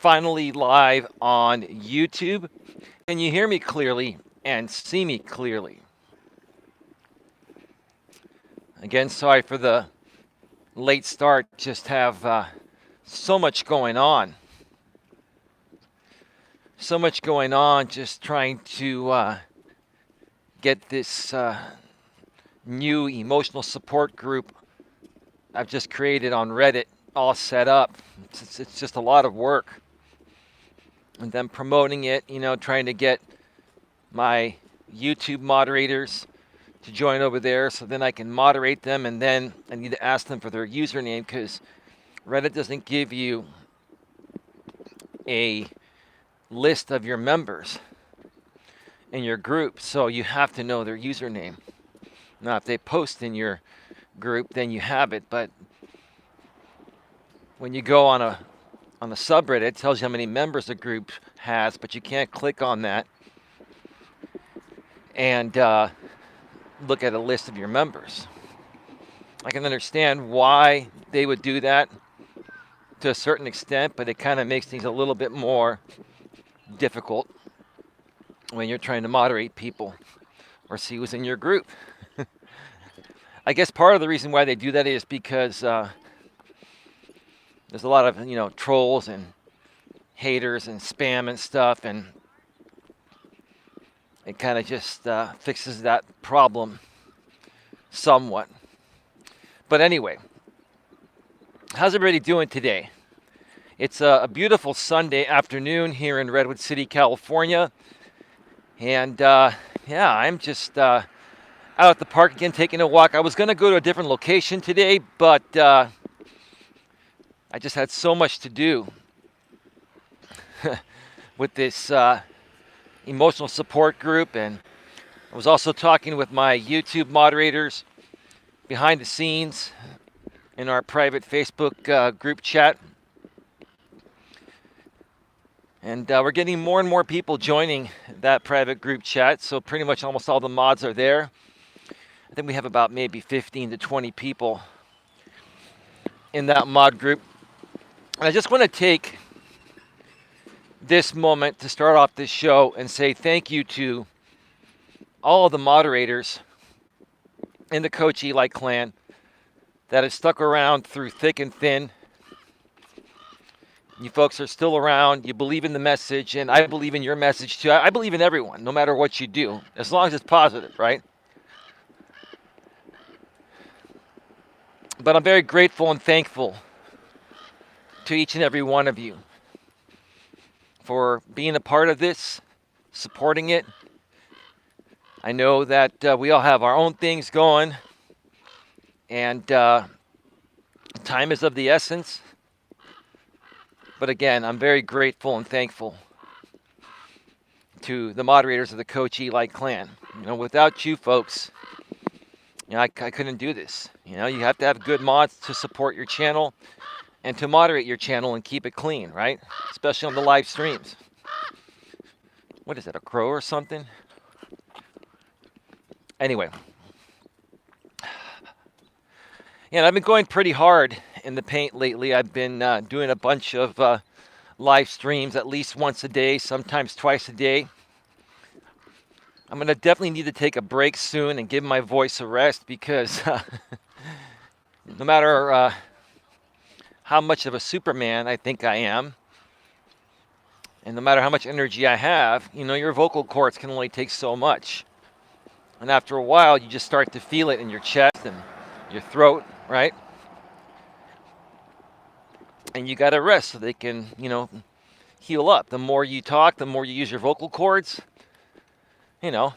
finally live on YouTube. Can you hear me clearly and see me clearly? Again, sorry for the late start. Just have so much going on. So much going on just trying to get this new emotional support group I've just created on Reddit all set up. It's just a lot of work. And then promoting it, trying to get my YouTube moderators to join over there so then I can moderate them, and then I need to ask them for their username because Reddit doesn't give you a list of your members in your group, so you have to know their username. Now, if they post in your group, then you have it, but when you go on a subreddit, it tells you how many members a group has, but you can't click on that and look at a list of your members. I can understand why they would do that to a certain extent, but it kind of makes things a little bit more difficult when you're trying to moderate people or see who's in your group. I guess part of the reason why they do that is because there's a lot of trolls and haters and spam and stuff, and it kind of just fixes that problem somewhat. But anyway, how's everybody doing today? It's a beautiful Sunday afternoon here in Redwood City, California. And yeah, I'm just out at the park again taking a walk. I was going to go to a different location today, but I just had so much to do with this emotional support group. And I was also talking with my YouTube moderators behind the scenes in our private Facebook group chat. And we're getting more and more people joining that private group chat. So pretty much almost all the mods are there. I think we have about maybe 15 to 20 people in that mod group. And I just want to take this moment to start off this show and say thank you to all of the moderators in the Coach Eli clan that have stuck around through thick and thin. You folks are still around. You believe in the message, and I believe in your message too. I believe in everyone, no matter what you do, as long as it's positive, right? But I'm very grateful and thankful to each and every one of you for being a part of this, supporting it. I know that we all have our own things going, and time is of the essence. But again, I'm very grateful and thankful to the moderators of the Coach Eli clan. Without you folks, I couldn't do this. You have to have good mods to support your channel and to moderate your channel and keep it clean, right? Especially on the live streams. What is that, a crow or something? Anyway. Yeah, I've been going pretty hard in the paint lately. I've been doing a bunch of live streams at least once a day, sometimes twice a day. I'm going to definitely need to take a break soon and give my voice a rest because no matter how much of a Superman I think I am, and no matter how much energy I have, your vocal cords can only take so much. And after a while, you just start to feel it in your chest and your throat, right? And you got to rest so they can, heal up. The more you talk, the more you use your vocal cords, the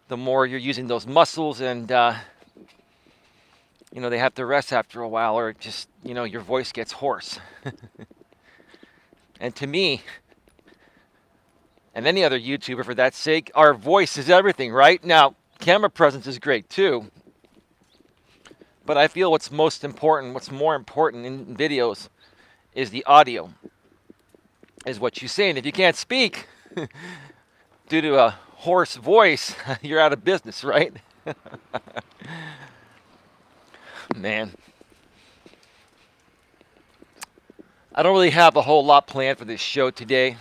more you're using those muscles, and, they have to rest after a while, or just, your voice gets hoarse. And to me, and any other YouTuber for that sake, our voice is everything, right? Now, camera presence is great too. But I feel what's more important in videos is the audio, is what you say. And if you can't speak due to a hoarse voice, you're out of business, right? Man. I don't really have a whole lot planned for this show today.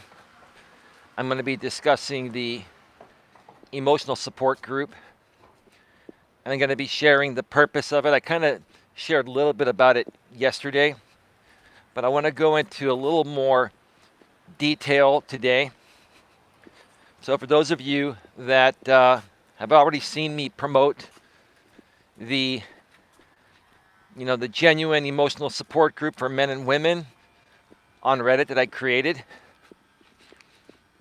I'm going to be discussing the emotional support group, and I'm going to be sharing the purpose of it. I kind of shared a little bit about it yesterday, but I want to go into a little more detail today. So for those of you that have already seen me promote the the genuine emotional support group for men and women on Reddit that I created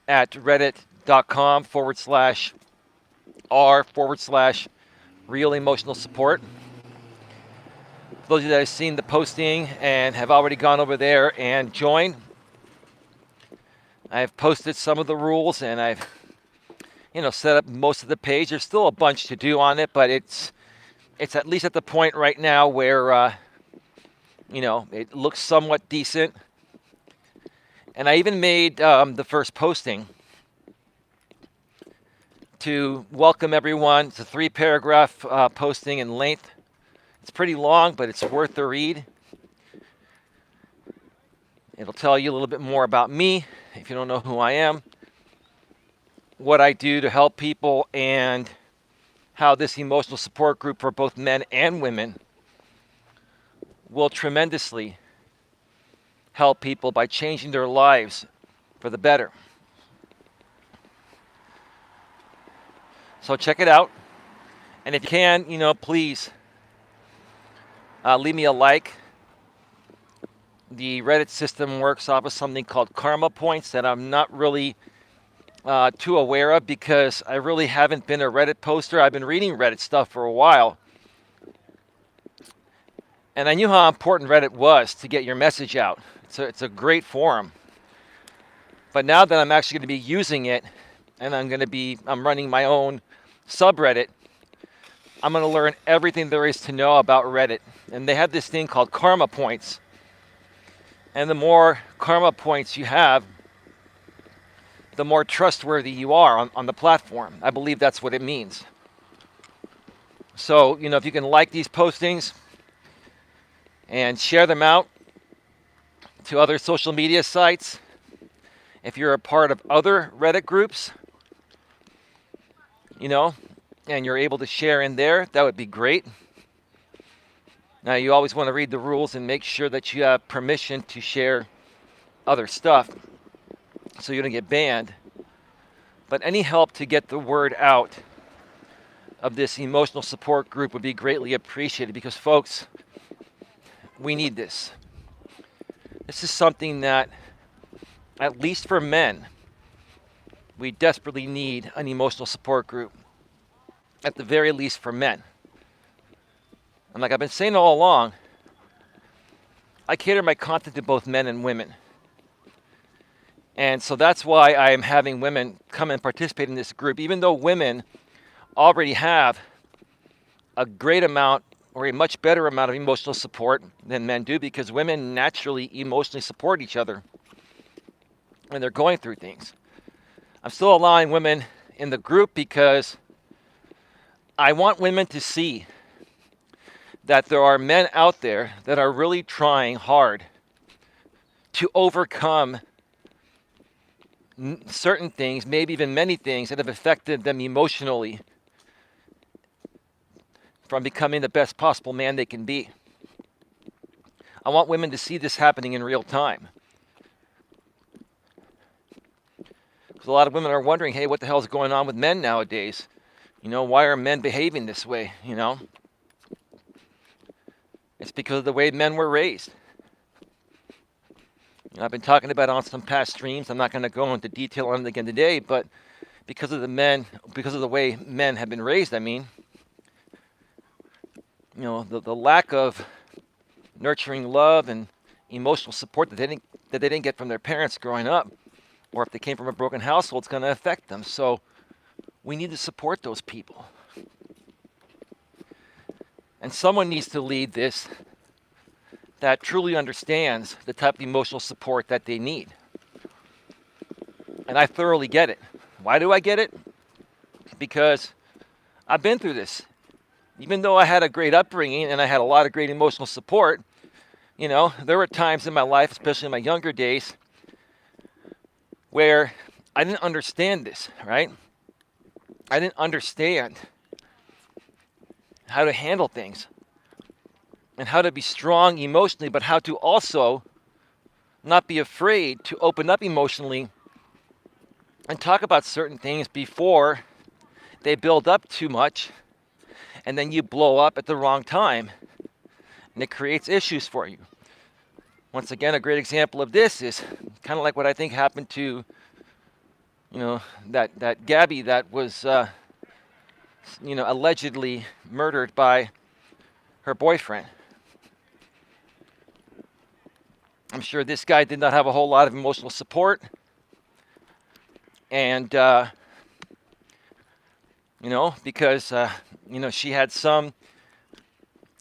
at reddit.com/r/real emotional support. For those of you that have seen the posting and have already gone over there and joined, I've posted some of the rules and I've set up most of the page. There's still a bunch to do on it, but it's at least at the point right now where it looks somewhat decent. And I even made the first posting to welcome everyone. It's a 3-paragraph posting in length. It's pretty long, but it's worth the read. It'll tell you a little bit more about me if you don't know who I am, what I do to help people, and how this emotional support group for both men and women will tremendously help people by changing their lives for the better. So check it out. And if you can, please leave me a like. The Reddit system works off of something called karma points that I'm not really too aware of because I really haven't been a Reddit poster. I've been reading Reddit stuff for a while. And I knew how important Reddit was to get your message out. It's a great forum. But now that I'm actually going to be using it, and I'm running my own subreddit, I'm going to learn everything there is to know about Reddit. And they have this thing called karma points. And the more karma points you have, the more trustworthy you are on the platform. I believe that's what it means. So, if you can like these postings and share them out to other social media sites, if you're a part of other Reddit groups, and you're able to share in there, that would be great. Now, you always want to read the rules and make sure that you have permission to share other stuff so you don't get banned. But any help to get the word out of this emotional support group would be greatly appreciated because, folks, we need this. This is something that, at least for men, we desperately need an emotional support group. At the very least for men. And like I've been saying all along, I cater my content to both men and women. And so that's why I am having women come and participate in this group, even though women already have a great amount or a much better amount of emotional support than men do, because women naturally emotionally support each other when they're going through things. I'm still allowing women in the group because I want women to see that there are men out there that are really trying hard to overcome certain things, maybe even many things that have affected them emotionally from becoming the best possible man they can be. I want women to see this happening in real time. Because a lot of women are wondering, hey, what the hell is going on with men nowadays? Why are men behaving this way, It's because of the way men were raised. I've been talking about it on some past streams. I'm not going to go into detail on it again today, but because of the way men have been raised, the lack of nurturing love and emotional support that they didn't get from their parents growing up, or if they came from a broken household, it's going to affect them. So we need to support those people. And someone needs to lead this that truly understands the type of emotional support that they need. And I thoroughly get it. Why do I get it? Because I've been through this. Even though I had a great upbringing and I had a lot of great emotional support, There were times in my life, especially in my younger days, where I didn't understand this, right? I didn't understand how to handle things and how to be strong emotionally, but how to also not be afraid to open up emotionally and talk about certain things before they build up too much and then you blow up at the wrong time and it creates issues for you. Once again, a great example of this is kind of like what I think happened to, that Gabby that was, allegedly murdered by her boyfriend. I'm sure this guy did not have a whole lot of emotional support. And, because, she had some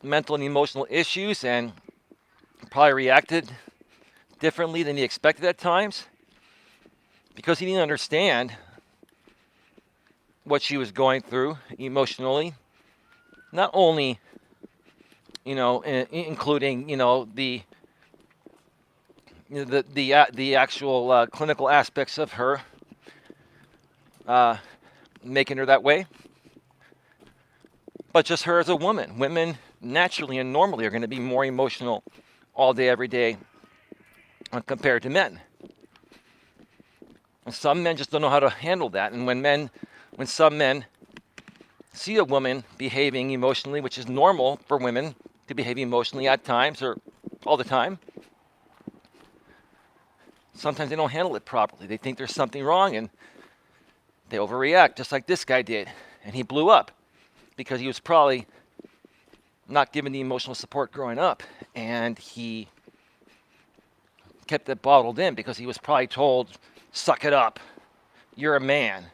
mental and emotional issues and probably reacted differently than he expected at times because he didn't understand what she was going through emotionally. Not only, including, the actual clinical aspects of her making her that way, but just her as a woman. Women naturally and normally are going to be more emotional all day, every day compared to men. And some men just don't know how to handle that. And when some men see a woman behaving emotionally, which is normal for women to behave emotionally at times or all the time, sometimes they don't handle it properly. They think there's something wrong and they overreact, just like this guy did. And he blew up because he was probably not given the emotional support growing up. And he kept it bottled in because he was probably told, suck it up. You're a man.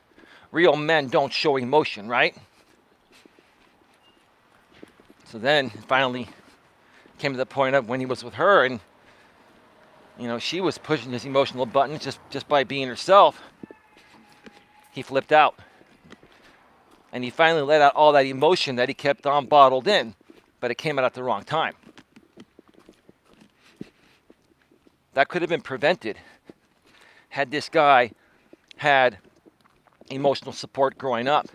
Real men don't show emotion, right? So then finally came to the point of when he was with her and, she was pushing his emotional buttons just by being herself. He flipped out. And he finally let out all that emotion that he kept on bottled in, but it came out at the wrong time. That could have been prevented had this guy had emotional support growing up,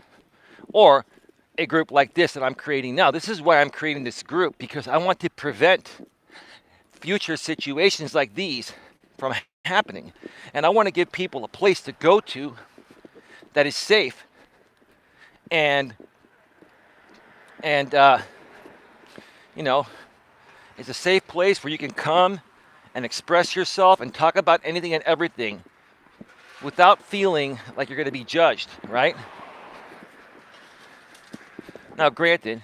or a group like this that I'm creating now. This is why I'm creating this group, because I want to prevent future situations like these from happening. And I want to give people a place to go to that is safe and it's a safe place where you can come and express yourself and talk about anything and everything without feeling like you're going to be judged, right? Now, granted,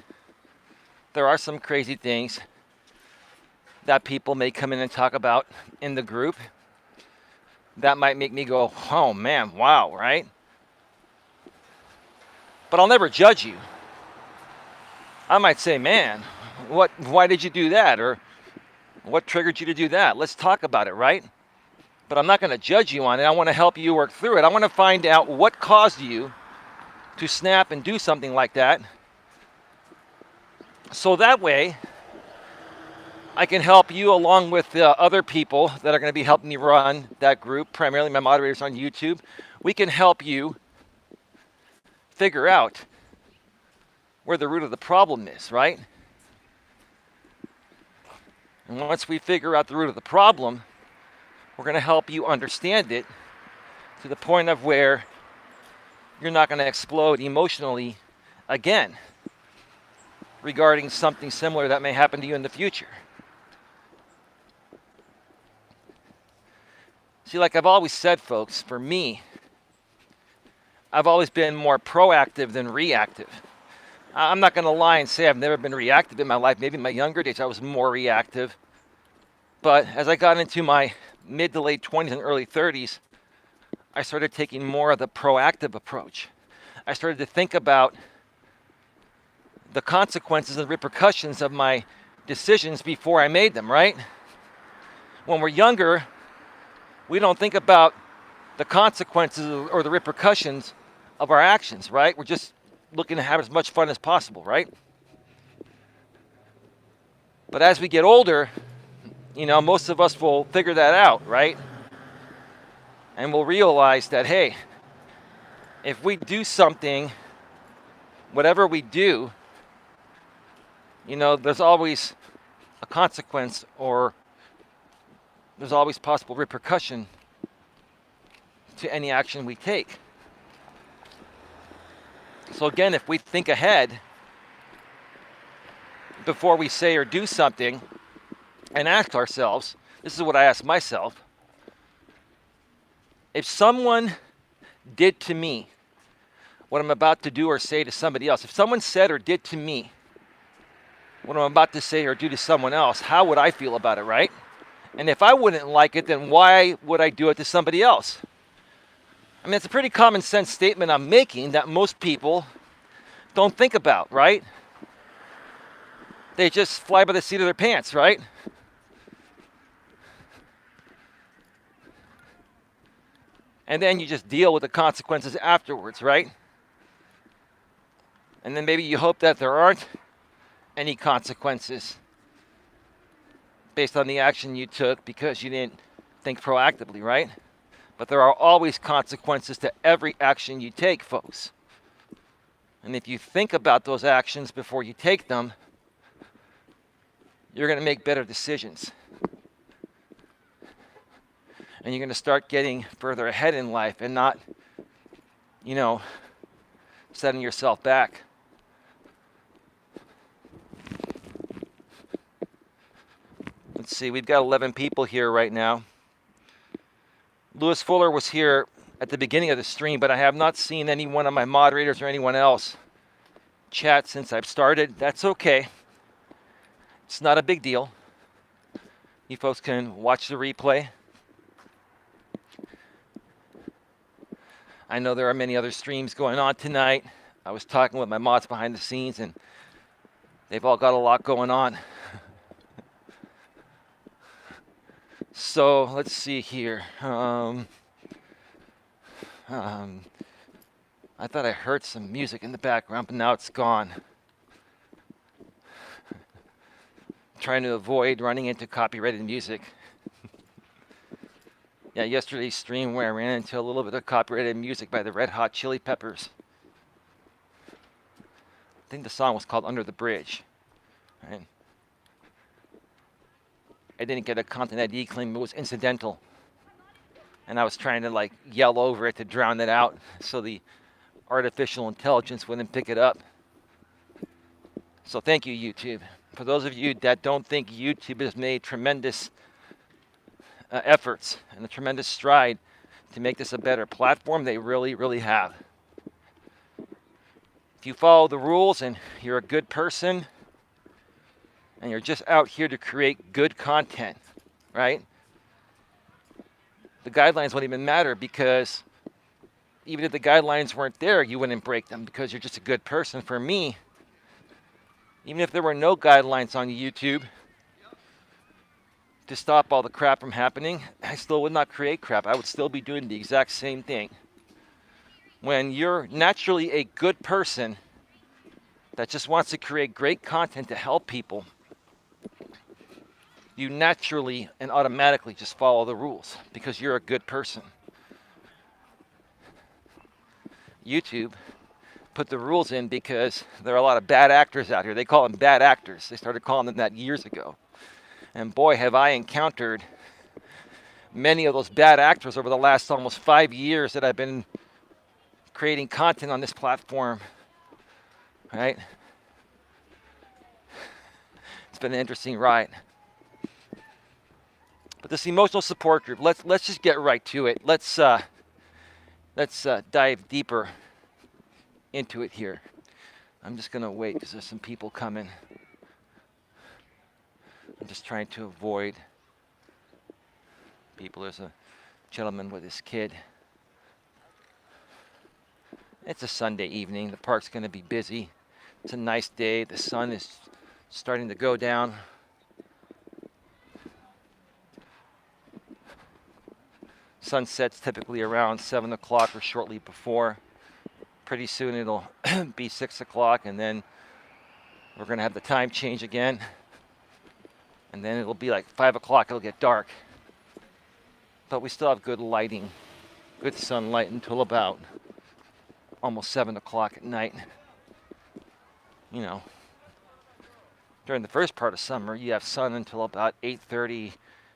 there are some crazy things that people may come in and talk about in the group that might make me go, oh man, wow, right? But I'll never judge you. I might say, man, why did you do that? Or what triggered you to do that? Let's talk about it, right? But I'm not going to judge you on it. I want to help you work through it. I want to find out what caused you to snap and do something like that. So that way, I can help you along with other people that are going to be helping me run that group, primarily my moderators on YouTube. We can help you figure out where the root of the problem is, right? And once we figure out the root of the problem, we're going to help you understand it to the point of where you're not going to explode emotionally again regarding something similar that may happen to you in the future. See, like I've always said, folks, for me, I've always been more proactive than reactive. I'm not going to lie and say I've never been reactive in my life. Maybe in my younger days I was more reactive. But as I got into my mid to late 20s and early 30s, I started taking more of the proactive approach. I started to think about the consequences and repercussions of my decisions before I made them, right? When we're younger, we don't think about the consequences or the repercussions of our actions, right? We're just looking to have as much fun as possible, right? But as we get older, most of us will figure that out, right? And we'll realize that, hey, if we do something, whatever we do, there's always a consequence, or there's always possible repercussion to any action we take. So again, if we think ahead before we say or do something and ask ourselves, this is what I ask myself, if someone did to me what I'm about to do or say to somebody else, if someone said or did to me what I'm about to say or do to someone else, how would I feel about it, right? And if I wouldn't like it, then why would I do it to somebody else? I mean, it's a pretty common sense statement I'm making that most people don't think about, right? They just fly by the seat of their pants, right? And then you just deal with the consequences afterwards, right? And then maybe you hope that there aren't any consequences based on the action you took because you didn't think proactively, right? But there are always consequences to every action you take, folks. And if you think about those actions before you take them, you're going to make better decisions. And you're going to start getting further ahead in life and not, setting yourself back. Let's see, we've got 11 people here right now. Lewis Fuller was here at the beginning of the stream, but I have not seen any one of my moderators or anyone else chat since I've started. That's okay. It's not a big deal. You folks can watch the replay. I know there are many other streams going on tonight. I was talking with my mods behind the scenes, and they've all got a lot going on. So let's see here. I thought I heard some music in the background, but now it's gone. Trying to avoid running into copyrighted music. Yeah, yesterday's stream where I ran into a little bit of copyrighted music by the Red Hot Chili Peppers. I think the song was called Under the Bridge. Right? I didn't get a content ID claim, it was incidental. And I was trying to yell over it to drown it out so the artificial intelligence wouldn't pick it up. So thank you, YouTube. For those of you that don't think YouTube has made tremendous efforts and a tremendous stride to make this a better platform, they really, really have. If you follow the rules and you're a good person and you're just out here to create good content, right? The guidelines won't even matter, because even if the guidelines weren't there, you wouldn't break them because you're just a good person. For me, even if there were no guidelines on YouTube to stop all the crap from happening, I still would not create crap. I would still be doing the exact same thing. When you're naturally a good person that just wants to create great content to help people, you naturally and automatically just follow the rules because you're a good person. YouTube put the rules in because there are a lot of bad actors out here. They call them bad actors. They started calling them that years ago. And boy, have I encountered many of those bad actors over the last almost 5 years that I've been creating content on this platform, right? It's been an interesting ride. But this emotional support group, let's just get right to it. Let's dive deeper into it here. I'm just gonna wait because there's some people coming. I'm just trying to avoid people. There's a gentleman with his kid. It's a Sunday evening. The park's gonna be busy. It's a nice day. The sun is starting to go down. Sunset's typically around 7 o'clock or shortly before. Pretty soon it'll be 6 o'clock, and then we're going to have the time change again. And then it'll be like 5 o'clock, it'll get dark. But we still have good lighting, good sunlight until about almost 7 o'clock at night. You know, during the first part of summer, you have sun until about 8:30,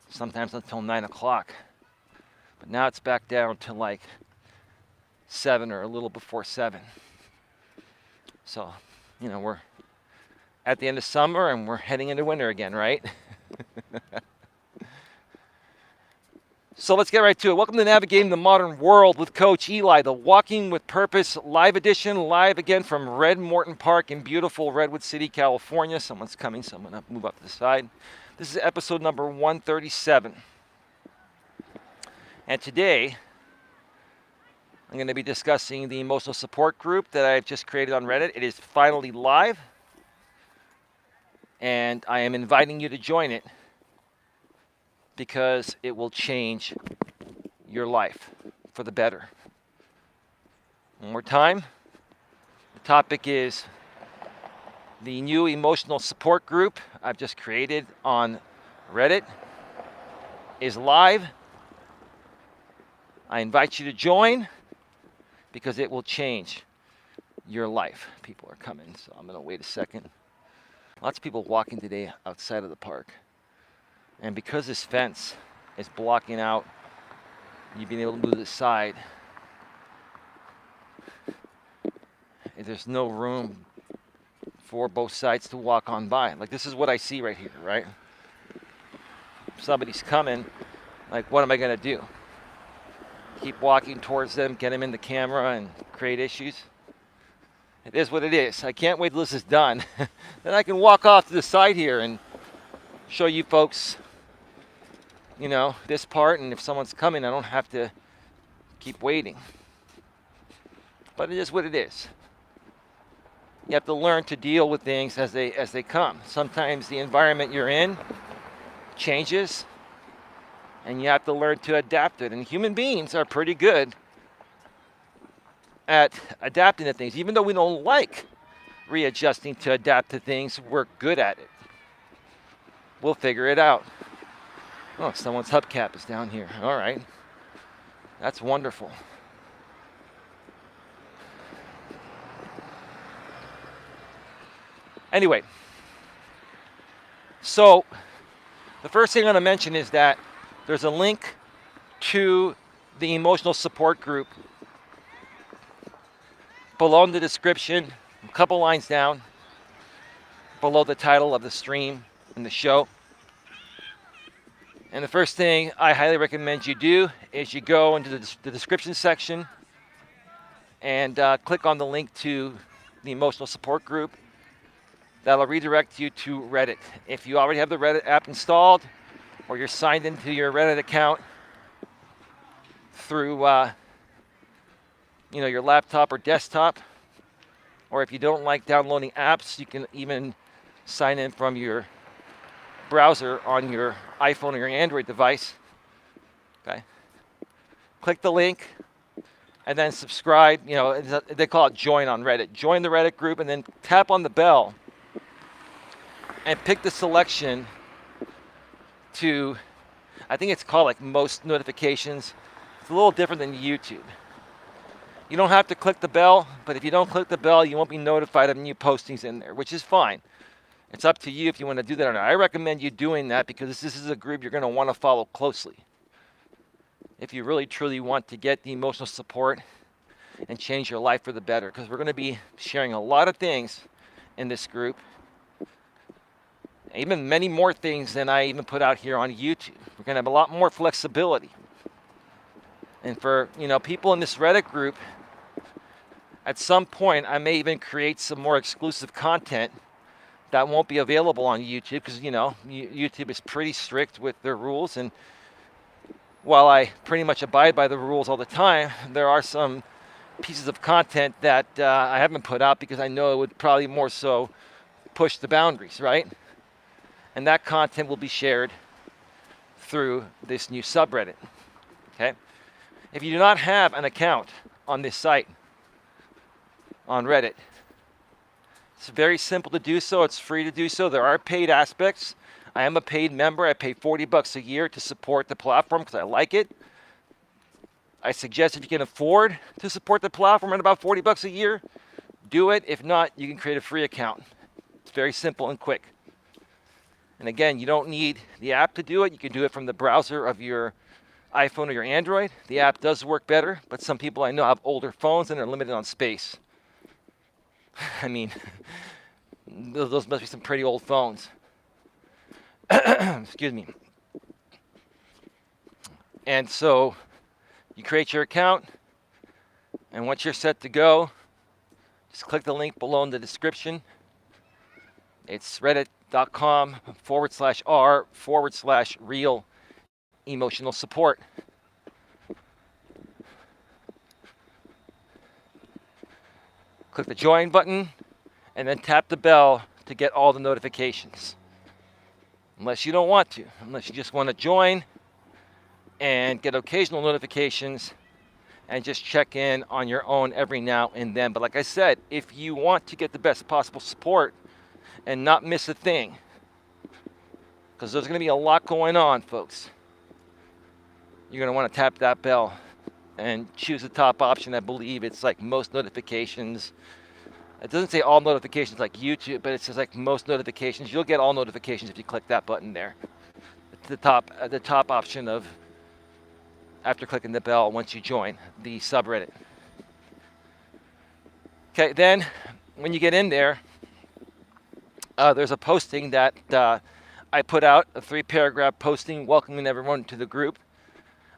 sometimes until 9 o'clock. But now it's back down to like 7 or a little before 7. So, you know, we're at the end of summer and we're heading into winter again, right? So let's get right to it. Welcome to Navigating the Modern World with Coach Eli, the Walking with Purpose live edition, live again from Red Morton Park in beautiful Redwood City, California. Someone's coming, someone move up to the side. This is episode number 137. And today, I'm going to be discussing the emotional support group that I've just created on Reddit. It is finally live, and I am inviting you to join it because it will change your life for the better. One more time. The topic is the new emotional support group I've just created on Reddit is live. I invite you to join because it will change your life. People are coming, so I'm going to wait a second. Lots of people walking today outside of the park. And because this fence is blocking out you being able to move to the side, there's no room for both sides to walk on by. Like, this is what I see right here, right? Somebody's coming, like, what am I going to do? Keep walking towards them, get them in the camera, and create issues? It is what it is. I can't wait till this is done. Then I can walk off to the side here and show you folks, you know, this part, and if someone's coming, I don't have to keep waiting. But it is what it is. You have to learn to deal with things as they come. Sometimes the environment you're in changes, and you have to learn to adapt to it. And human beings are pretty good at adapting to things. Even though we don't like readjusting to adapt to things, we're good at it. We'll figure it out. Oh, someone's hubcap is down here. All right. That's wonderful. Anyway, so the first thing I'm going to mention is that there's a link to the emotional support group below in the description, a couple lines down, below the title of the stream and the show. And the first thing I highly recommend you do is you go into the description section and click on the link to the emotional support group. That'll redirect you to Reddit. If you already have the Reddit app installed, or you're signed into your Reddit account through your laptop or desktop, or if you don't like downloading apps, you can even sign in from your browser on your iPhone or your Android device. Okay. Click the link and then subscribe. You know, they call it join on Reddit. Join the Reddit group and then tap on the bell and pick the selection to, I think it's called like most notifications. It's a little different than YouTube. You don't have to click the bell, but if you don't click the bell, you won't be notified of new postings in there, which is fine. It's up to you if you want to do that or not. I recommend you doing that because this is a group you're going to want to follow closely. If you really, truly want to get the emotional support and change your life for the better, because we're going to be sharing a lot of things in this group. Even many more things than I even put out here on YouTube. We're going to have a lot more flexibility. And for, people in this Reddit group, at some point, I may even create some more exclusive content that won't be available on YouTube because, YouTube is pretty strict with their rules. And while I pretty much abide by the rules all the time, there are some pieces of content that I haven't put out because I know it would probably more so push the boundaries, right? And that content will be shared through this new subreddit, okay? If you do not have an account on this site, on Reddit, it's very simple to do so. It's free to do so. There are paid aspects. I am a paid member. I pay $40 a year to support the platform because I like it. I suggest if you can afford to support the platform at about $40 a year, do it. If not, you can create a free account. It's very simple and quick. And again, you don't need the app to do it. You can do it from the browser of your iPhone or your Android. The app does work better, but some people I know have older phones and are limited on space. I mean, those must be some pretty old phones. Excuse me. And so you create your account, and once you're set to go, just click the link below in the description. It's reddit.com/r/real emotional support. Click the join button and then tap the bell to get all the notifications. Unless you don't want to, unless you just want to join and get occasional notifications and just check in on your own every now and then. But like I said, if you want to get the best possible support and not miss a thing, because there's going to be a lot going on, folks, you're going to want to tap that bell and choose the top option. I believe it's like most notifications. It doesn't say all notifications like YouTube, but it says like most notifications. You'll get all notifications if you click that button there. It's the top option of after clicking the bell once you join the subreddit. Okay, then when you get in there, there's a posting that I put out, a 3-paragraph posting welcoming everyone to the group.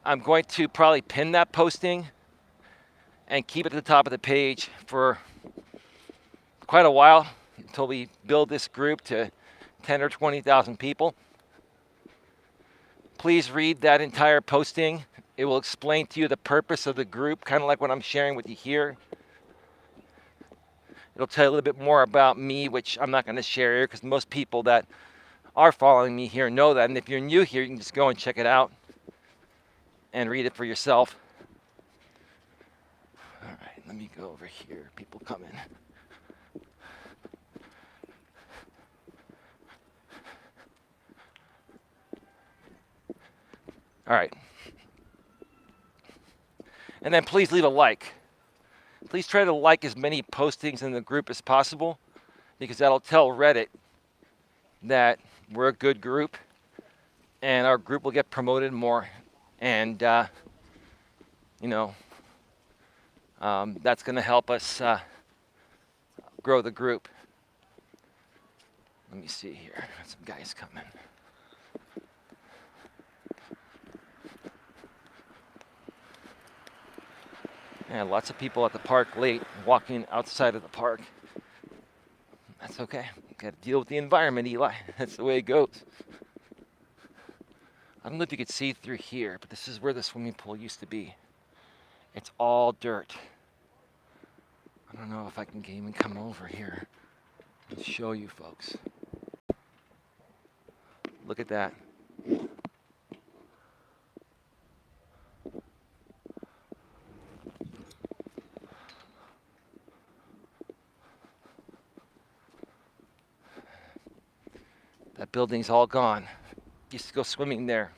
I'm going to probably pin that posting and keep it at the top of the page for quite a while until we build this group to 10 or 20,000 people. Please read that entire posting. It will explain to you the purpose of the group, kind of like what I'm sharing with you here. It'll tell you a little bit more about me, which I'm not going to share here because most people that are following me here know that. And if you're new here, you can just go and check it out and read it for yourself. All right, let me go over here. People coming. All right. And then please leave a like. Please try to like as many postings in the group as possible, because that'll tell Reddit that we're a good group and our group will get promoted more. And, that's going to help us grow the group. Let me see here. Some guys coming. And lots of people at the park late, walking outside of the park. That's okay. Got to deal with the environment, Eli. That's the way it goes. I don't know if you could see through here, but this is where the swimming pool used to be. It's all dirt. I don't know if I can even come over here and show you folks. Look at that. That building's all gone. Used to go swimming there.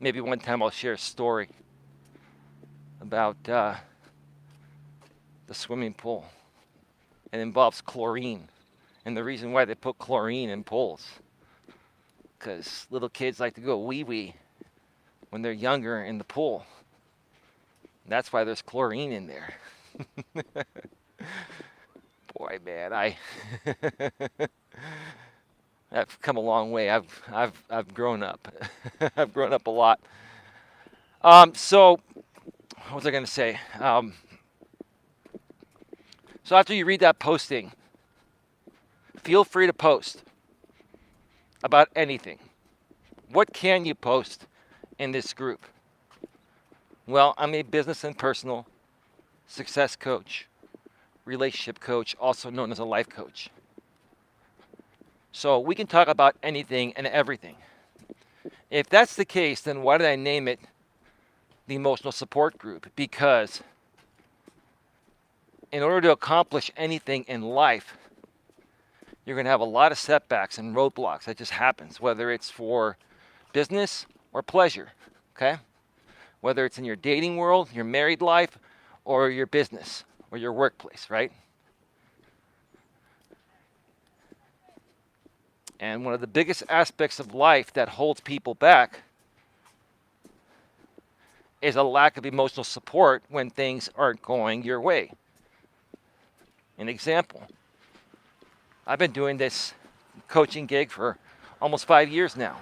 Maybe one time I'll share a story about the swimming pool. It involves chlorine. And the reason why they put chlorine in pools, because little kids like to go wee-wee when they're younger in the pool. That's why there's chlorine in there. Boy, man, I've come a long way. I've grown up. I've grown up a lot. So what was I going to say? So after you read that posting, feel free to post about anything. What can you post in this group? Well, I'm a business and personal success coach, relationship coach, also known as a life coach. So we can talk about anything and everything. If that's the case, then why did I name it the Emotional Support Group? Because in order to accomplish anything in life, you're going to have a lot of setbacks and roadblocks. That just happens, whether it's for business or pleasure, okay? Whether it's in your dating world, your married life, or your business or your workplace, right? And one of the biggest aspects of life that holds people back is a lack of emotional support when things aren't going your way. An example, I've been doing this coaching gig for almost 5 years now.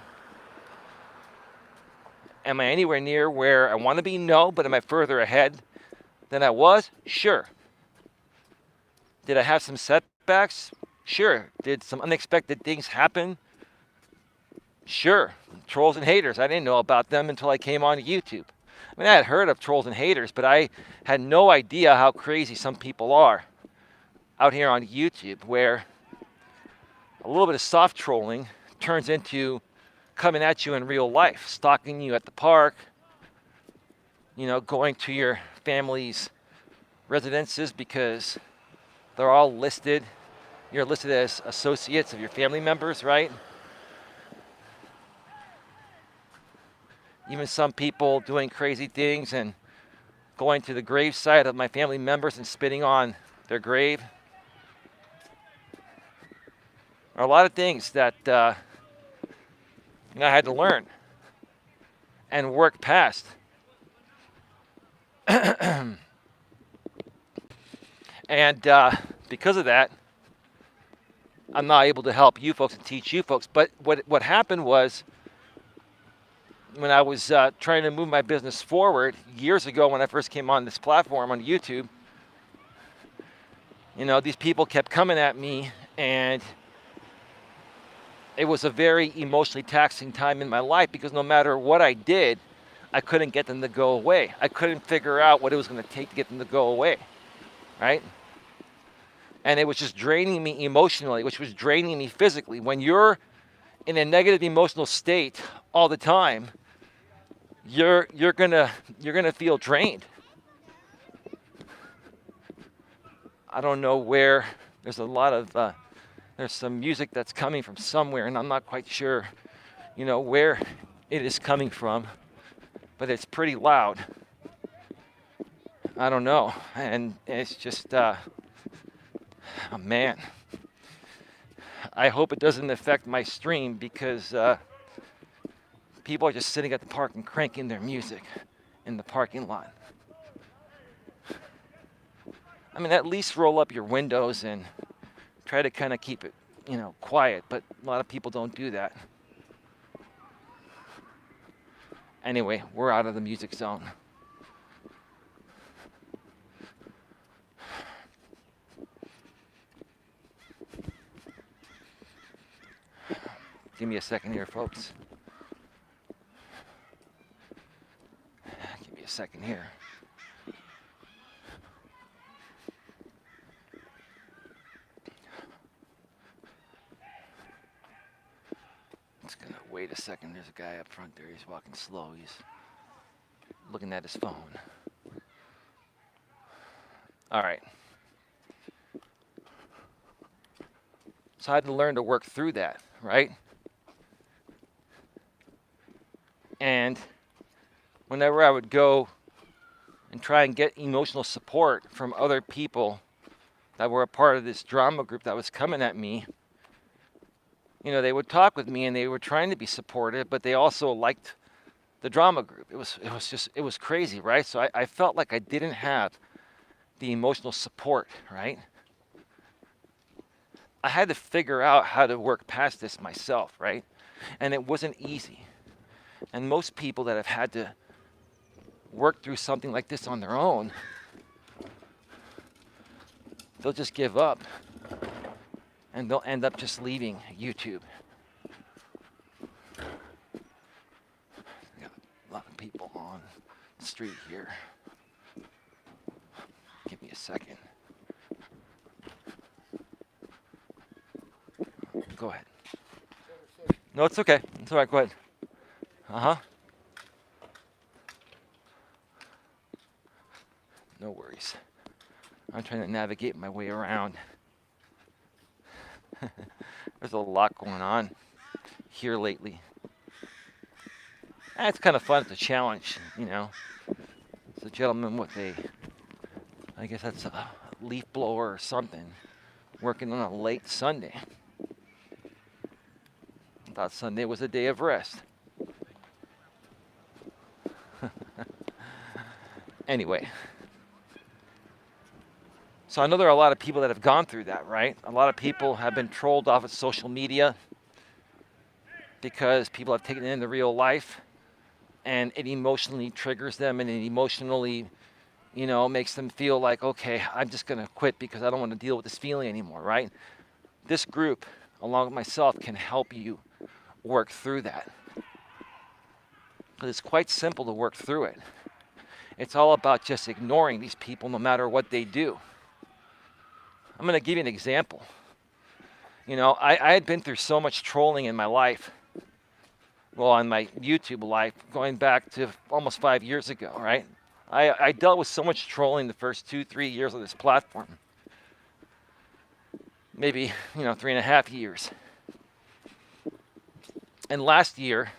Am I anywhere near where I want to be? No, but am I further ahead than I was? Sure. Did I have some setbacks? Sure. Did some unexpected things happen? Sure. Trolls and haters. I didn't know about them until I came on YouTube. I mean, I had heard of trolls and haters, but I had no idea how crazy some people are out here on YouTube, where a little bit of soft trolling turns into coming at you in real life, stalking you at the park, going to your family's residences because they're all listed. You're listed as associates of your family members, right? Even some people doing crazy things and going to the gravesite of my family members and spitting on their grave. There are a lot of things that I had to learn and work past. And because of that, I'm not able to help you folks and teach you folks. But what happened was, when I was trying to move my business forward years ago, when I first came on this platform on YouTube, these people kept coming at me, and it was a very emotionally taxing time in my life, because no matter what I did, I couldn't get them to go away. I couldn't figure out what it was going to take to get them to go away, right? And it was just draining me emotionally, which was draining me physically. When you're in a negative emotional state all the time, you're gonna feel drained. I don't know where. There's a lot of there's some music that's coming from somewhere, and I'm not quite sure, where it is coming from, but it's pretty loud. I don't know, and it's just, oh man. I hope it doesn't affect my stream, because people are just sitting at the park and cranking their music in the parking lot. I mean, at least roll up your windows and try to kind of keep it, quiet, but a lot of people don't do that. Anyway, we're out of the music zone. Give me a second here, folks. Give me a second here. Just gonna wait a second. There's a guy up front there. He's walking slow. He's looking at his phone. All right. So I had to learn to work through that, right? And whenever I would go and try and get emotional support from other people that were a part of this drama group that was coming at me, they would talk with me and they were trying to be supportive, but they also liked the drama group. It was crazy, right? So I felt like I didn't have the emotional support, right? I had to figure out how to work past this myself, right? And it wasn't easy. And most people that have had to work through something like this on their own, they'll just give up. And they'll end up just leaving YouTube. Got a lot of people on the street here. Give me a second. Go ahead. No, it's okay. It's all right. Go ahead. Uh-huh. No worries. I'm trying to navigate my way around. There's a lot going on here lately. And it's kind of fun. It's a challenge, you know. It's a gentleman with I guess that's a leaf blower or something, working on a late Sunday. I thought Sunday was a day of rest. Anyway. So I know there are a lot of people that have gone through that, right? A lot of people have been trolled off of social media because people have taken it into real life, and it emotionally triggers them, and it emotionally, you know, makes them feel like, okay, I'm just going to quit because I don't want to deal with this feeling anymore, right? This group, along with myself, can help you work through that. But it's quite simple to work through it. It's all about just ignoring these people no matter what they do. I'm going to give you an example. You know, I had been through so much trolling in my life, well, on my YouTube life, going back to almost 5 years ago, right? I dealt with so much trolling the first 2-3 years of this platform. Maybe, 3.5 years. And last year,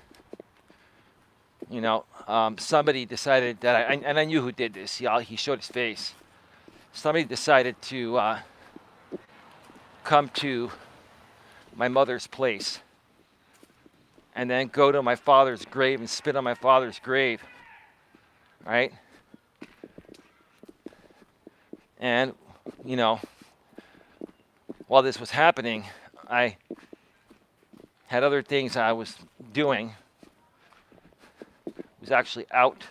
somebody decided that, and I knew who did this. He showed his face. Somebody decided to come to my mother's place and then go to my father's grave and spit on my father's grave, right? And, while this was happening, I had other things I was doing. I was actually out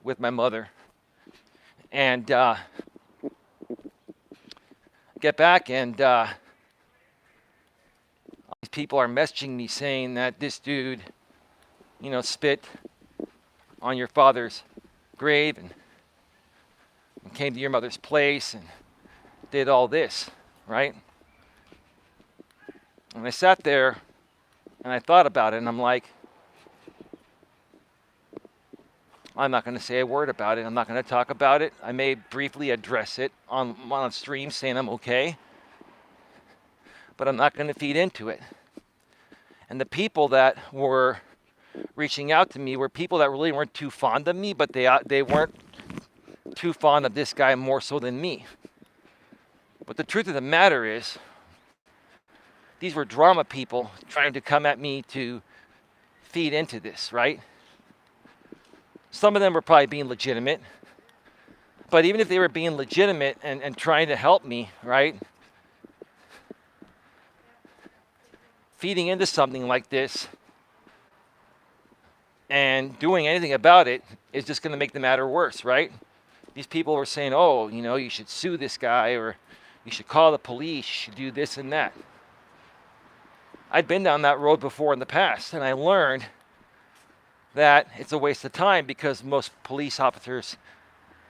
with my mother. And get back, and these people are messaging me saying that this dude, spit on your father's grave and came to your mother's place and did all this, right? And I sat there and I thought about it, and I'm like, I'm not going to say a word about it. I'm not going to talk about it. I may briefly address it on stream saying I'm okay, but I'm not going to feed into it. And the people that were reaching out to me were people that really weren't too fond of me, but they weren't too fond of this guy more so than me. But the truth of the matter is, these were drama people trying to come at me to feed into this, right? Some of them were probably being legitimate. But even if they were being legitimate and trying to help me, right? Feeding into something like this and doing anything about it is just going to make the matter worse, right? These people were saying, oh, you should sue this guy, or you should call the police, you should do this and that. I'd been down that road before in the past, and I learned that it's a waste of time because most police officers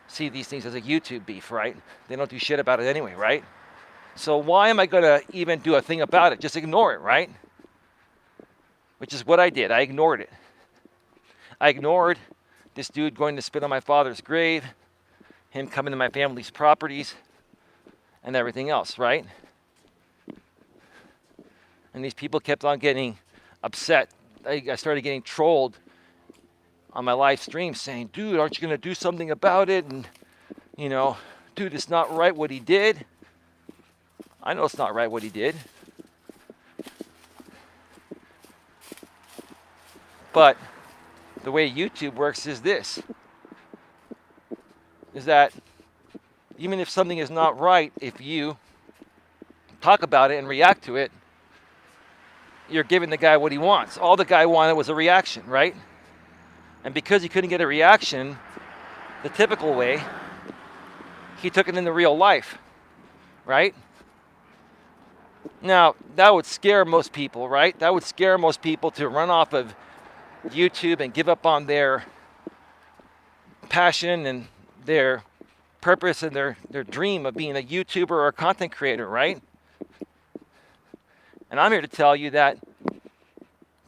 see these things as a YouTube beef, right? They don't do shit about it anyway, right? So why am I going to even do a thing about it? Just ignore it, right? Which is what I did. I ignored it. I ignored this dude going to spit on my father's grave, him coming to my family's properties, and everything else, right? And these people kept on getting upset. I started getting trolled on my live stream saying, dude, aren't you going to do something about it? And, dude, it's not right what he did. I know it's not right what he did. But the way YouTube works is this, is that even if something is not right, if you talk about it and react to it, you're giving the guy what he wants. All the guy wanted was a reaction, right? And because he couldn't get a reaction the typical way, he took it into real life, right? Now, that would scare most people, right? That would scare most people to run off of YouTube and give up on their passion and their purpose and their dream of being a YouTuber or a content creator, right? And I'm here to tell you that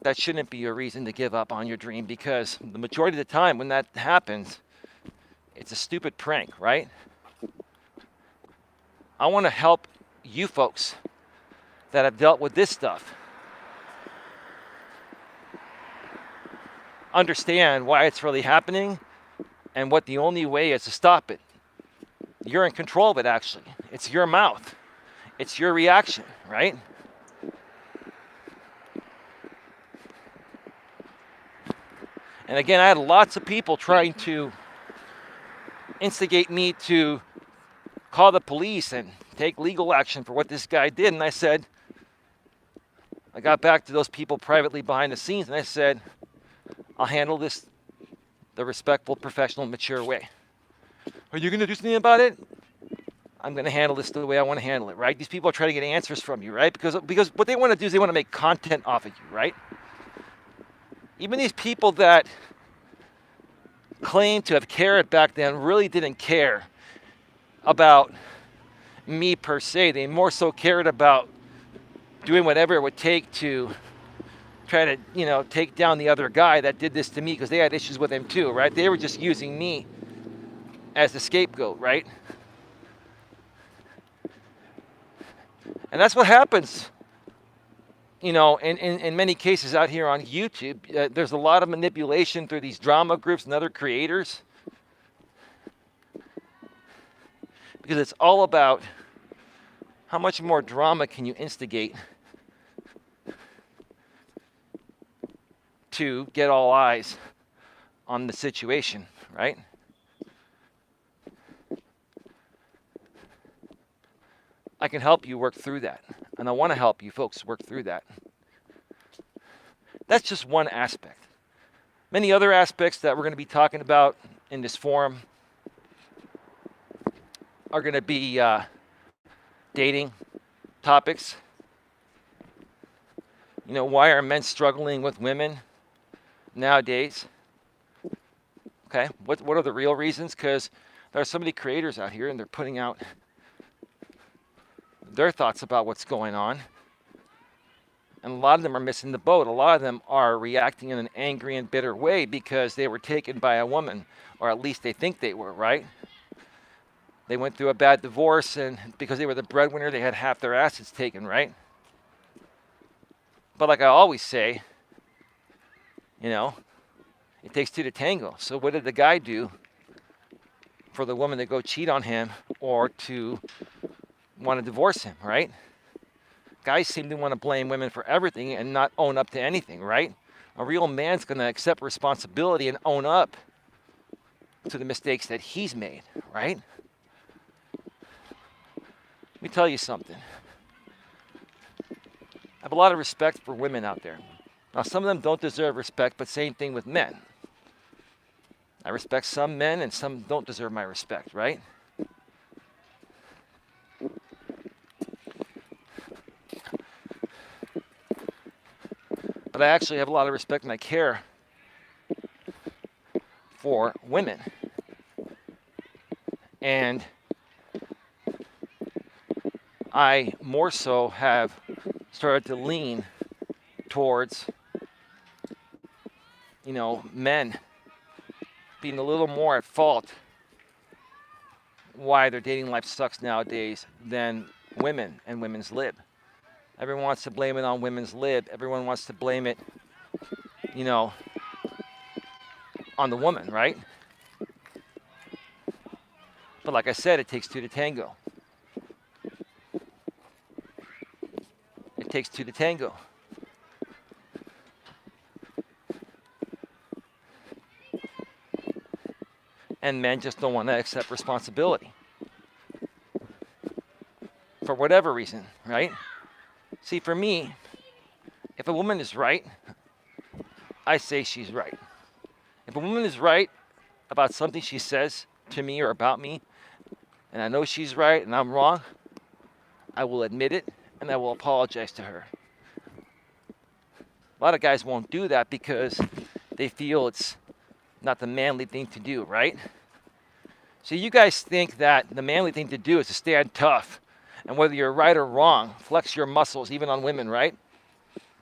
that shouldn't be a reason to give up on your dream, because the majority of the time when that happens, it's a stupid prank, right? I want to help you folks that have dealt with this stuff understand why it's really happening and what the only way is to stop it. You're in control of it, actually. It's your mouth. It's your reaction, right? And again, I had lots of people trying to instigate me to call the police and take legal action for what this guy did. And I said, I got back to those people privately behind the scenes, and I said, I'll handle this the respectful, professional, mature way. Are you going to do something about it? I'm going to handle this the way I want to handle it, right? These people are trying to get answers from you, right? Because what they want to do is they want to make content off of you, right? Even these people that claim to have cared back then really didn't care about me per se. They more so cared about doing whatever it would take to try to, take down the other guy that did this to me, because they had issues with him too, right? They were just using me as the scapegoat, right? And that's what happens, in many cases out here on YouTube. There's a lot of manipulation through these drama groups and other creators, because it's all about how much more drama can you instigate to get all eyes on the situation, right? I can help you work through that, and I want to help you folks work through that. That's just one aspect. Many other aspects that we're going to be talking about in this forum are going to be dating topics. Why are men struggling with women nowadays? Okay, what are the real reasons? Because there are so many creators out here, and they're putting out their thoughts about what's going on. And a lot of them are missing the boat. A lot of them are reacting in an angry and bitter way because they were taken by a woman, or at least they think they were, right? They went through a bad divorce, and because they were the breadwinner, they had half their assets taken, right? But like I always say, it takes two to tango. So what did the guy do for the woman to go cheat on him or to want to divorce him, right? Guys seem to want to blame women for everything and not own up to anything, right? A real man's going to accept responsibility and own up to the mistakes that he's made, right? Let me tell you something. I have a lot of respect for women out there. Now, some of them don't deserve respect, but same thing with men. I respect some men, and some don't deserve my respect, right? But I actually have a lot of respect, and I care for women. And I more so have started to lean towards, men being a little more at fault why their dating life sucks nowadays than women and women's lib. Everyone wants to blame it on women's lib. Everyone wants to blame it, on the woman, right? But like I said, it takes two to tango. It takes two to tango. And men just don't want to accept responsibility. For whatever reason, right? See, for me, if a woman is right, I say she's right. If a woman is right about something she says to me or about me, and I know she's right and I'm wrong, I will admit it and I will apologize to her. A lot of guys won't do that because they feel it's not the manly thing to do, right? So you guys think that the manly thing to do is to stand tough, and whether you're right or wrong, flex your muscles even on women, right?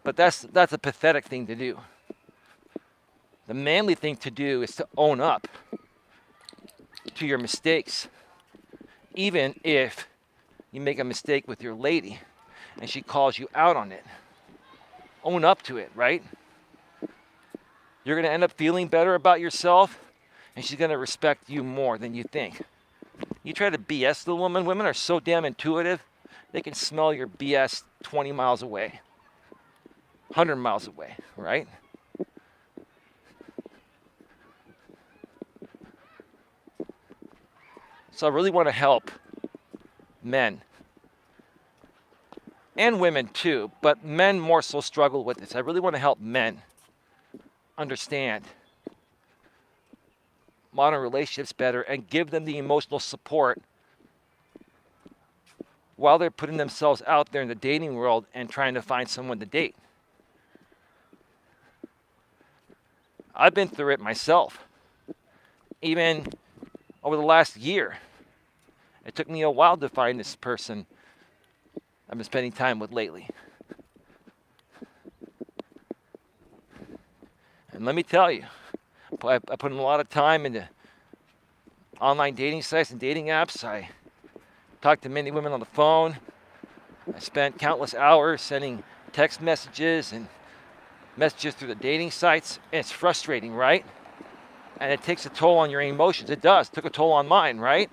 But that's a pathetic thing to do. The manly thing to do is to own up to your mistakes, even if you make a mistake with your lady and she calls you out on it. Own up to it, right? You're going to end up feeling better about yourself, and she's going to respect you more than you think. You try to BS the woman. Women are so damn intuitive. They can smell your BS 20 miles away, 100 miles away, right? So I really want to help men and women too, but men more so struggle with this. I really want to help men understand modern relationships better and give them the emotional support while they're putting themselves out there in the dating world and trying to find someone to date. I've been through it myself. Even over the last year, it took me a while to find this person I've been spending time with lately. And let me tell you, I put in a lot of time into online dating sites and dating apps. I talked to many women on the phone. I spent countless hours sending text messages and messages through the dating sites. And it's frustrating, right? And it takes a toll on your emotions. It does. It took a toll on mine, right?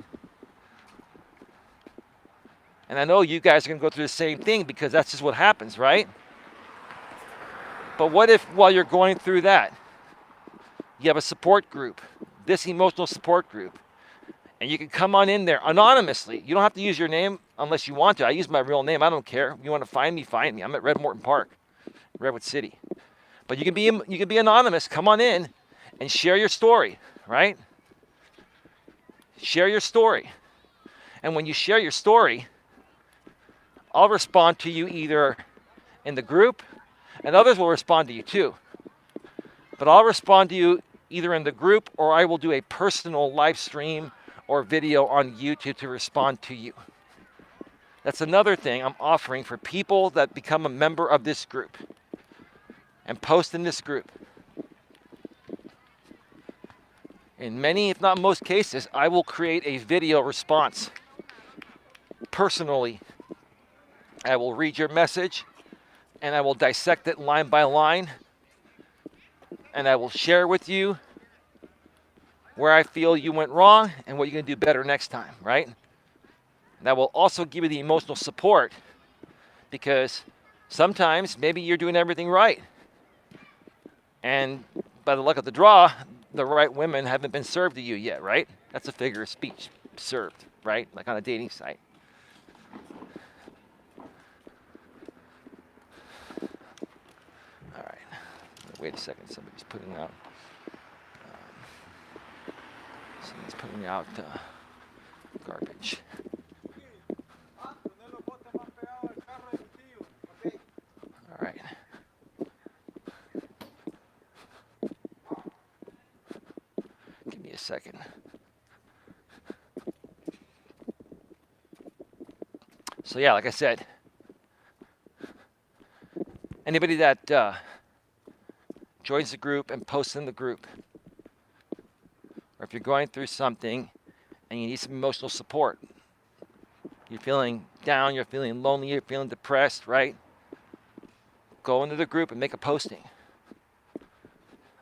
And I know you guys are going to go through the same thing because that's just what happens, right? But what if while you're going through that, you have a support group, this emotional support group, and you can come on in there anonymously. You don't have to use your name unless you want to. I use my real name. I don't care. If you want to find me, find me. I'm at Red Morton Park, Redwood City. But you can be anonymous. Come on in and share your story, right? Share your story. And when you share your story, I'll respond to you either in the group, and others will respond to you too. But I'll respond to you either in the group, or I will do a personal live stream or video on YouTube to respond to you. That's another thing I'm offering for people that become a member of this group and post in this group. In many, if not most cases, I will create a video response personally. I will read your message and I will dissect it line by line, and I will share with you where I feel you went wrong and what you're going to do better next time, right? And I will also give you the emotional support because sometimes maybe you're doing everything right. And by the luck of the draw, the right women haven't been served to you yet, right? That's a figure of speech, served, right? Like on a dating site. All right. Wait a second. Somebody's putting out garbage. All right. Give me a second. So yeah, like I said, anybody that joins the group and posts in the group, or if you're going through something and you need some emotional support, you're feeling down, you're feeling lonely, you're feeling depressed, right? Go into the group and make a posting.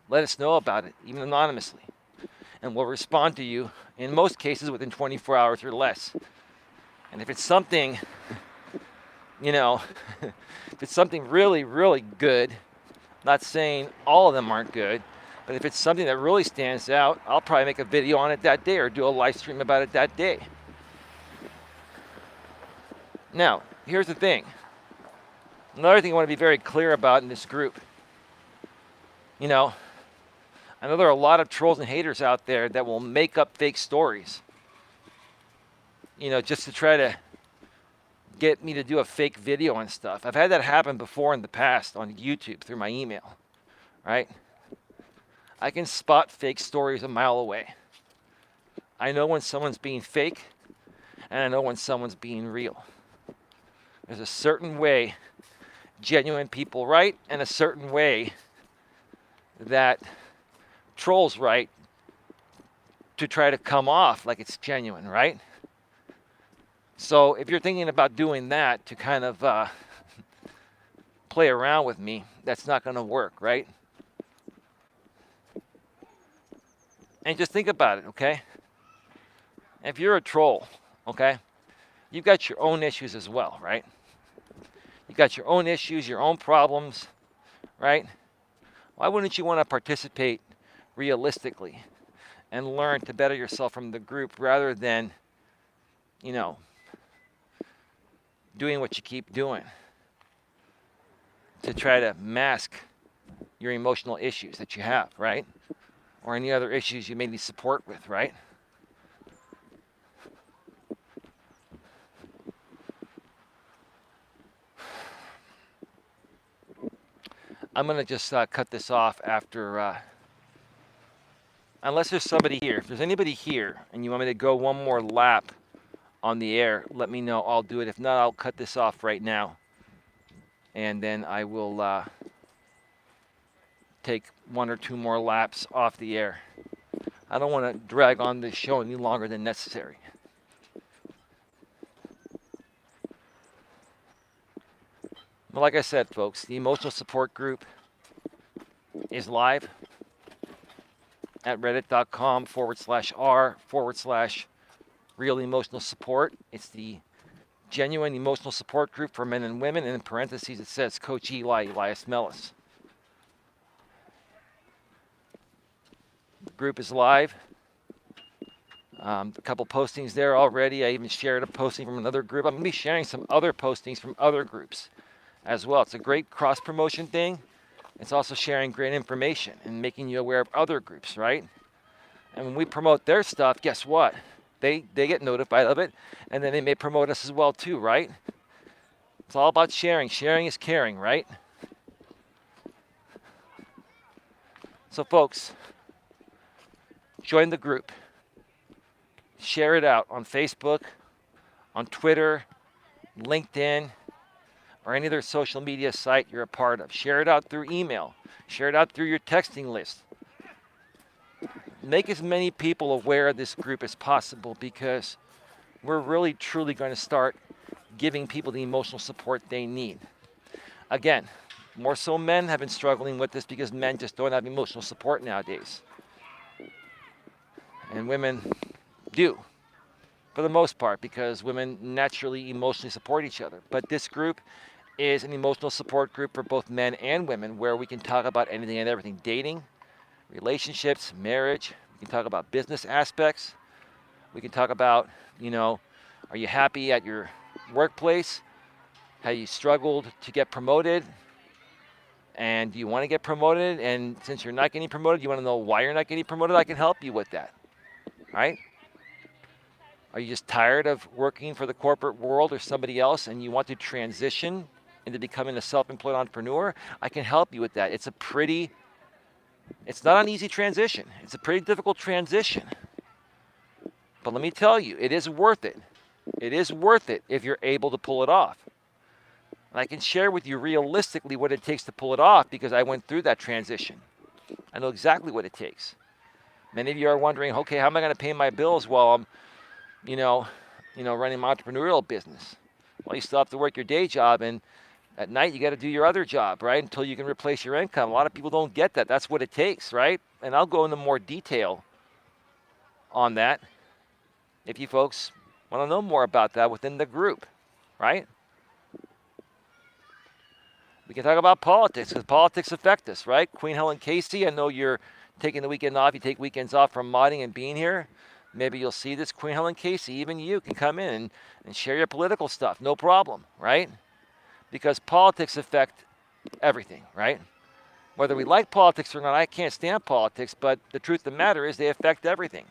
Let us know about it, even anonymously. And we'll respond to you, in most cases, within 24 hours or less. And if it's something, if it's something really, really good, not saying all of them aren't good, but if it's something that really stands out, I'll probably make a video on it that day or do a live stream about it that day. Now, here's the thing. Another thing I want to be very clear about in this group. I know there are a lot of trolls and haters out there that will make up fake stories, just to try to get me to do a fake video and stuff. I've had that happen before in the past on YouTube through my email, right? I can spot fake stories a mile away. I know when someone's being fake, and I know when someone's being real. There's a certain way genuine people write, and a certain way that trolls write to try to come off like it's genuine, right? So if you're thinking about doing that to kind of play around with me, that's not going to work, right? And just think about it, okay? If you're a troll, okay, you've got your own issues as well, right? You've got your own issues, your own problems, right? Why wouldn't you want to participate realistically and learn to better yourself from the group rather than, you know, doing what you keep doing to try to mask your emotional issues that you have, right? Or any other issues you may need support with, right? I'm going to just cut this off after, unless there's somebody here. If there's anybody here and you want me to go one more lap on the air, let me know. I'll do it. If not, I'll cut this off right now. And then I will take one or two more laps off the air. I don't want to drag on this show any longer than necessary. But like I said, folks, the emotional support group is live at reddit.com/r/real emotional support. It's the genuine emotional support group for men and women. And in parentheses, it says Coach Eli, Elias Melas. The group is live. A couple postings there already. I even shared a posting from another group. I'm going to be sharing some other postings from other groups as well. It's a great cross-promotion thing. It's also sharing great information and making you aware of other groups, right? And when we promote their stuff, guess what? They get notified of it, and then they may promote us as well too, right? It's all about sharing. Sharing is caring, right? So folks, join the group. Share it out on Facebook, on Twitter, LinkedIn, or any other social media site you're a part of. Share it out through email. Share it out through your texting list. Make as many people aware of this group as possible, because we're really truly going to start giving people the emotional support they need. Again, more so men have been struggling with this because men just don't have emotional support nowadays. And women do, for the most part, because women naturally emotionally support each other. But this group is an emotional support group for both men and women, where we can talk about anything and everything: dating, relationships, marriage. We can talk about business aspects. We can talk about, are you happy at your workplace? Have you struggled to get promoted? And do you want to get promoted? And since you're not getting promoted, you want to know why you're not getting promoted? I can help you with that, right? Are you just tired of working for the corporate world or somebody else and you want to transition into becoming a self-employed entrepreneur? I can help you with that. It's not an easy transition. It's a pretty difficult transition. But let me tell you, it is worth it. It is worth it if you're able to pull it off. And I can share with you realistically what it takes to pull it off, because I went through that transition. I know exactly what it takes. Many of you are wondering, okay, how am I going to pay my bills while I'm, running my entrepreneurial business? Well, you still have to work your day job, and at night you got to do your other job, right? Until you can replace your income. A lot of people don't get that. That's what it takes, right? And I'll go into more detail on that if you folks want to know more about that within the group, right? We can talk about politics, because politics affect us, right? Queen Helen Casey, I know you're taking the weekend off. You take weekends off from modding and being here. Maybe you'll see this. Queen Helen Casey, even you can come in and share your political stuff. No problem, right? Because politics affect everything, right? Whether we like politics or not, I can't stand politics, but the truth of the matter is they affect everything.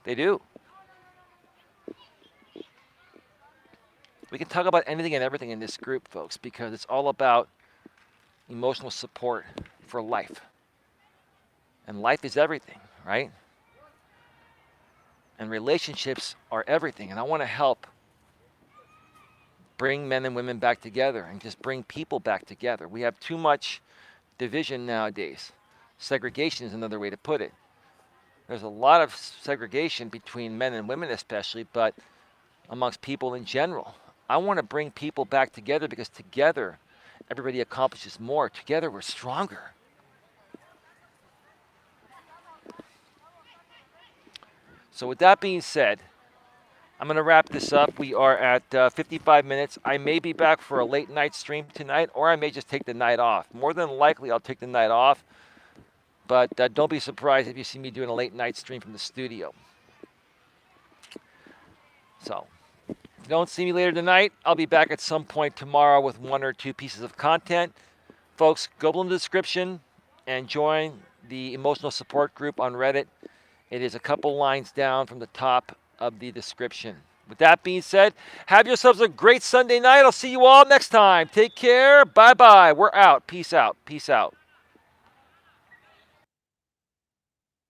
They do. We can talk about anything and everything in this group, folks, because it's all about emotional support for life. And life is everything, right? And relationships are everything. And I want to help bring men and women back together and just bring people back together. We have too much division nowadays. Segregation is another way to put it. There's a lot of segregation between men and women, especially, but amongst people in general. I want to bring people back together because together everybody accomplishes more. Together we're stronger. So, with that being said, I'm going to wrap this up. We are at 55 minutes. I may be back for a late night stream tonight, or I may just take the night off. More than likely, I'll take the night off. But don't be surprised if you see me doing a late night stream from the studio. So, if you don't see me later tonight, I'll be back at some point tomorrow with 1 or 2 pieces of content. Folks, go below in the description and join the emotional support group on Reddit. It is a couple lines down from the top of the description. With that being said, have yourselves a great Sunday night. I'll see you all next time. Take care. Bye-bye. We're out. Peace out. Peace out.